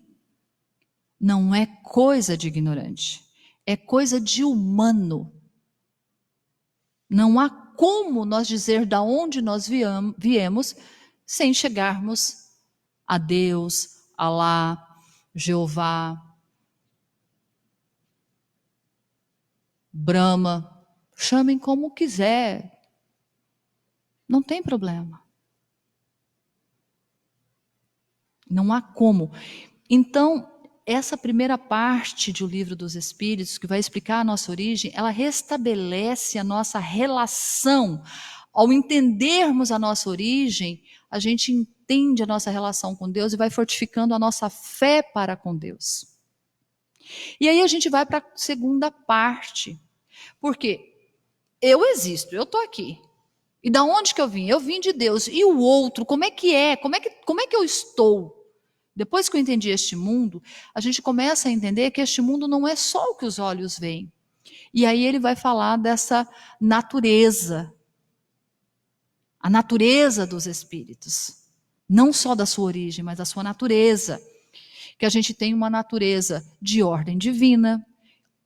Speaker 3: não é coisa de ignorante, é coisa de humano. Não há como nós dizer de onde nós viemos sem chegarmos a Deus, Alá, Jeová, Brahma, chamem como quiser, não tem problema. Não há como. Então, essa primeira parte do Livro dos Espíritos, que vai explicar a nossa origem, ela restabelece a nossa relação. Ao entendermos a nossa origem, a gente entende a nossa relação com Deus e vai fortificando a nossa fé para com Deus. E aí a gente vai para a segunda parte. Porque eu existo, eu estou aqui. E da onde que eu vim? Eu vim de Deus. E o outro, como é que é? Como é que eu estou? Depois que eu entendi este mundo, a gente começa a entender que este mundo não é só o que os olhos veem. E aí ele vai falar dessa natureza. A natureza dos espíritos. Não só da sua origem, mas da sua natureza. Que a gente tem uma natureza de ordem divina,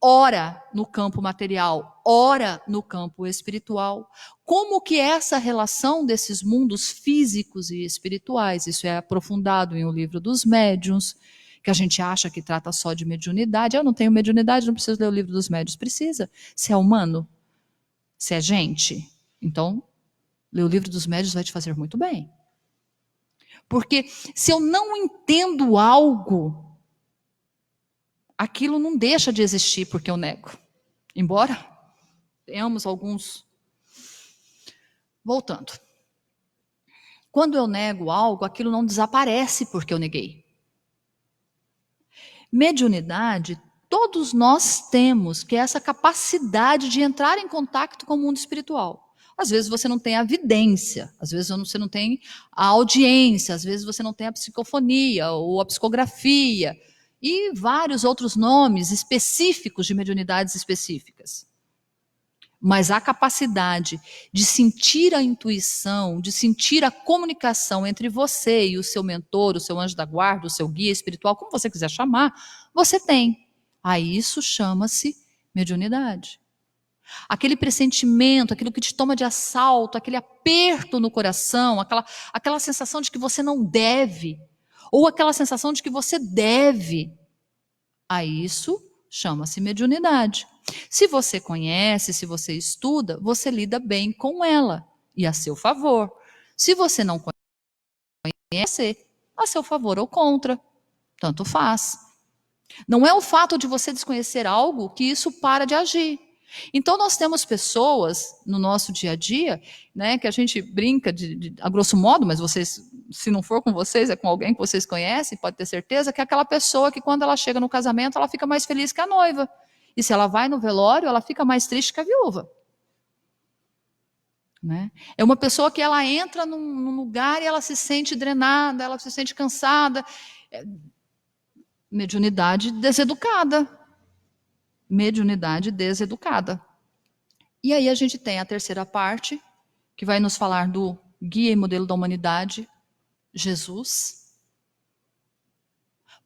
Speaker 3: ora no campo material, ora no campo espiritual. Como que é essa relação desses mundos físicos e espirituais? Isso é aprofundado em O Livro dos Médiuns, que a gente acha que trata só de mediunidade. Eu não tenho mediunidade, não preciso ler O Livro dos Médiuns. Precisa. Se é humano, se é gente, então ler O Livro dos Médiuns vai te fazer muito bem. Porque se eu não entendo algo, aquilo não deixa de existir porque eu nego. Embora tenhamos alguns... Voltando. Quando eu nego algo, aquilo não desaparece porque eu neguei. Mediunidade, todos nós temos, que é essa capacidade de entrar em contato com o mundo espiritual. Às vezes você não tem a vidência, às vezes você não tem a audiência, às vezes você não tem a psicofonia ou a psicografia, e vários outros nomes específicos de mediunidades específicas. Mas a capacidade de sentir a intuição, de sentir a comunicação entre você e o seu mentor, o seu anjo da guarda, o seu guia espiritual, como você quiser chamar, você tem. Aí isso chama-se mediunidade. Aquele pressentimento, aquilo que te toma de assalto, aquele aperto no coração, aquela sensação de que você não deve, ou aquela sensação de que você deve, a isso chama-se mediunidade. Se você conhece, se você estuda, você lida bem com ela e a seu favor. Se você não conhece, a seu favor ou contra, tanto faz. Não é o fato de você desconhecer algo que isso para de agir. Então nós temos pessoas no nosso dia a dia, né, que a gente brinca a grosso modo, mas vocês, se não for com vocês, é com alguém que vocês conhecem, pode ter certeza, que é aquela pessoa que quando ela chega no casamento, ela fica mais feliz que a noiva. E se ela vai no velório, ela fica mais triste que a viúva. Né? É uma pessoa que ela entra num lugar e ela se sente drenada, ela se sente cansada. Mediunidade deseducada. Mediunidade deseducada. E aí a gente tem a terceira parte, que vai nos falar do guia e modelo da humanidade, Jesus.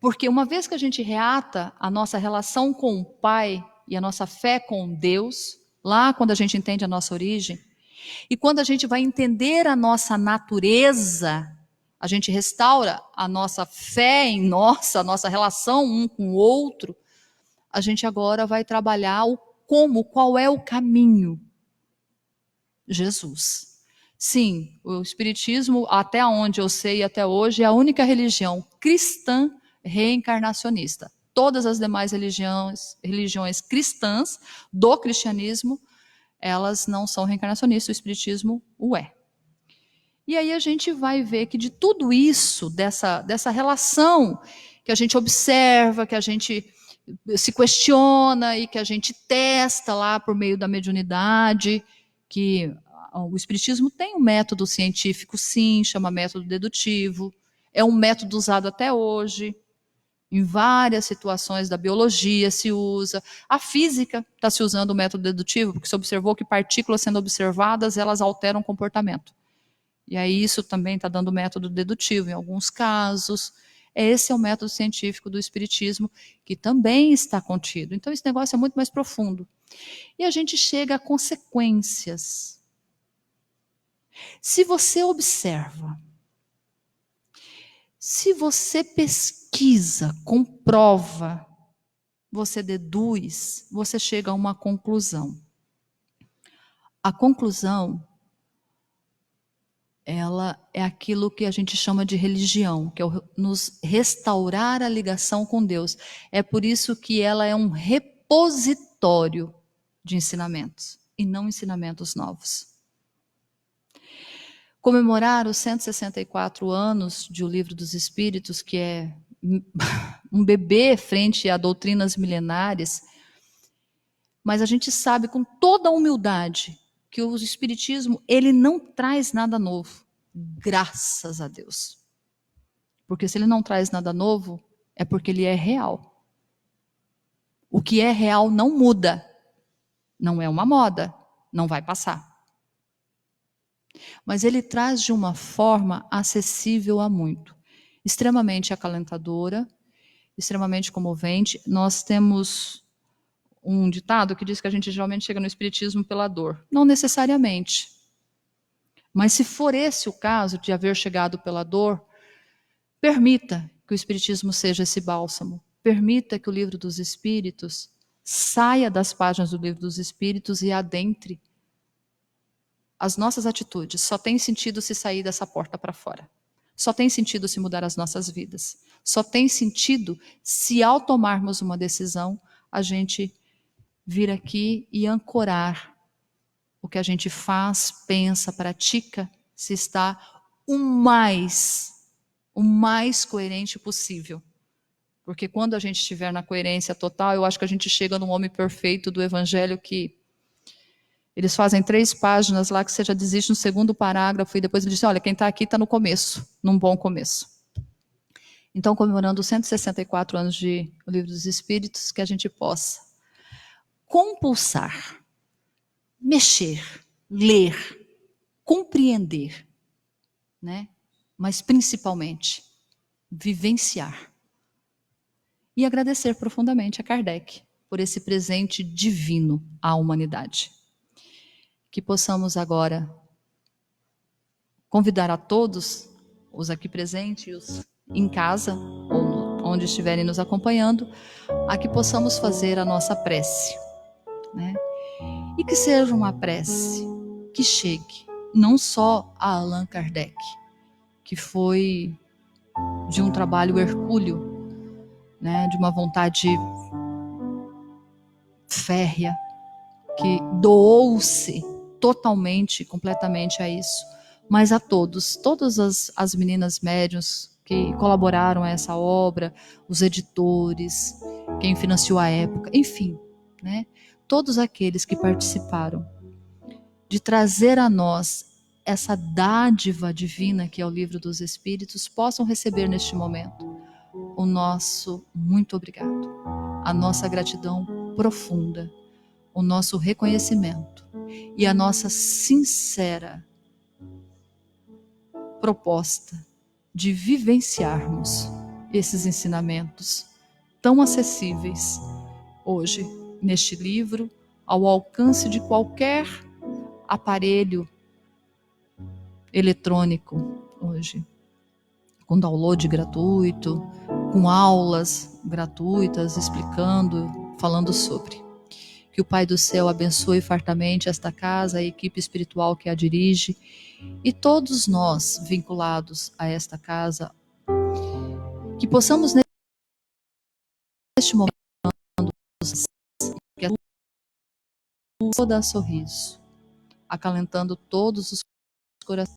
Speaker 3: Porque uma vez que a gente reata a nossa relação com o Pai e a nossa fé com Deus, lá quando a gente entende a nossa origem, e quando a gente vai entender a nossa natureza, a gente restaura a nossa fé em a nossa relação um com o outro, a gente agora vai trabalhar o como, qual é o caminho. Jesus. Sim, o Espiritismo, até onde eu sei até hoje, é a única religião cristã reencarnacionista. Todas as demais religiões cristãs do cristianismo, elas não são reencarnacionistas, o Espiritismo o é. E aí a gente vai ver que de tudo isso, dessa relação que a gente observa, que a gente se questiona e que a gente testa lá por meio da mediunidade, que o Espiritismo tem um método científico, sim, chama método dedutivo, é um método usado até hoje, em várias situações da biologia se usa, a física está se usando o método dedutivo, porque se observou que partículas sendo observadas, elas alteram o comportamento. E aí isso também está dando método dedutivo em alguns casos. Esse é o método científico do Espiritismo, que também está contido. Então esse negócio é muito mais profundo. E a gente chega a consequências. Se você observa, se você pesquisa, comprova, você deduz, você chega a uma conclusão. A conclusão, ela é aquilo que a gente chama de religião, que é nos restaurar a ligação com Deus. É por isso que ela é um repositório de ensinamentos, e não ensinamentos novos. Comemorar os 164 anos de O Livro dos Espíritos, que é um bebê frente a doutrinas milenares, mas a gente sabe com toda a humildade que o Espiritismo, ele não traz nada novo, graças a Deus. Porque se ele não traz nada novo, é porque ele é real. O que é real não muda, não é uma moda, não vai passar. Mas ele traz de uma forma acessível a muito, extremamente acalentadora, extremamente comovente. Nós temos um ditado que diz que a gente geralmente chega no espiritismo pela dor. Não necessariamente. Mas se for esse o caso de haver chegado pela dor, permita que o espiritismo seja esse bálsamo. Permita que o livro dos espíritos saia das páginas do livro dos espíritos e adentre as nossas atitudes. Só tem sentido se sair dessa porta para fora. Só tem sentido se mudar as nossas vidas. Só tem sentido se, ao tomarmos uma decisão, a gente vir aqui e ancorar o que a gente faz, pensa, pratica, se está o mais coerente possível. Porque quando a gente estiver na coerência total, eu acho que a gente chega num homem perfeito do Evangelho que eles fazem 3 páginas lá que você já desiste no segundo parágrafo e depois ele diz, olha, quem está aqui está no começo, num bom começo. Então, comemorando os 164 anos de O Livro dos Espíritos, que a gente possa compulsar, mexer, ler, compreender, né? Mas principalmente vivenciar. E agradecer profundamente a Kardec por esse presente divino à humanidade. Que possamos agora convidar a todos, os aqui presentes e os em casa, ou onde estiverem nos acompanhando, a que possamos fazer a nossa prece, né? E que seja uma prece que chegue não só a Allan Kardec, que foi de um trabalho hercúleo, né, de uma vontade férrea, que doou-se totalmente, completamente a isso, mas a todos, todas as meninas médiuns que colaboraram a essa obra, os editores, quem financiou a época, enfim, né, todos aqueles que participaram de trazer a nós essa dádiva divina que é o Livro dos Espíritos, possam receber neste momento o nosso muito obrigado, a nossa gratidão profunda, o nosso reconhecimento e a nossa sincera proposta de vivenciarmos esses ensinamentos tão acessíveis hoje neste livro, ao alcance de qualquer aparelho eletrônico hoje, com download gratuito, com aulas gratuitas explicando, falando sobre. Que o Pai do Céu abençoe fartamente esta casa, a equipe espiritual que a dirige e todos nós vinculados a esta casa, que possamos neste momento que a luz dá sorriso, acalentando todos os corações